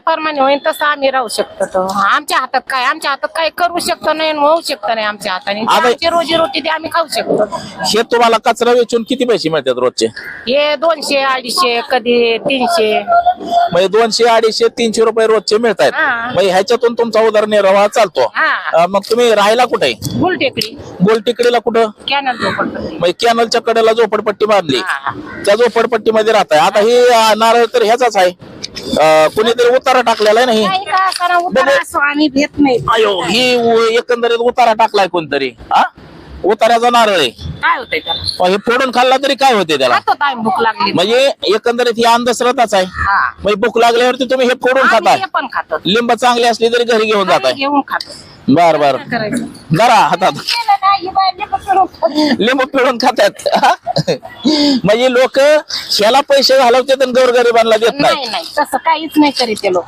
प्रमाणे होईल तसं आम्ही राहू शकतो. तो आमच्या हातात काय करू शकतो नाही आणि होऊ शकतो नाही आमच्या हाताने. आता- आमची रोजी रोटी ते आम्ही खाऊ शकतो. हे तुम्हाला कचरा वेचून किती पैसे मिळतात रोजचे? हे 200 250 कधी 300. म्हणजे 200 250 300 रुपये रोजचे मिळत आहेत. हा. म्हणजे ह्याच्यातून तुमचा उदरनिर्वाह चालतो. हा. मग तुम्ही राहायला कुठे? गुलटेकडी गोलटेकडीला कुठं? कॅनल झोपडपट्टी. म्हणजे कॅनलच्या कडेला झोपडपट्टी बांधली. हा. त्या झोपडपट्टीमध्ये राहताय. आता ही नारळ तर ह्याचाच आहे. कुणीतरी उतारा टाकलेला आहे ना ही. काही का करा उतारा असो आम्ही भेट नाही. अयो ही एकंदरीत उतारा टाकलाय कोणतरी. हा, उतार्याचा नारळ आहे. काय होतंय त्याला? हे फोडून खाल्ला तरी काय होते त्याला? खातो टाइम भूक लागली. म्हणजे एकंदरीत ही अंधश्रद्धाच आहे. हा. म्हणजे भूक लागल्यावरती तुम्ही हे फोडून आम्ही खाताय. हे पण खातो. लिंब चांगली असली तरी घरी घेऊन जाताय. घेऊन खातो. बर बर, काय करायचं? जरा हातात लिंबू पिळून खातात. म्हणजे लोक ह्याला पैसे घालवतात आणि गोरगरिबांना देत नाही. नाही तसं काहीच नाही करीत ते लोक.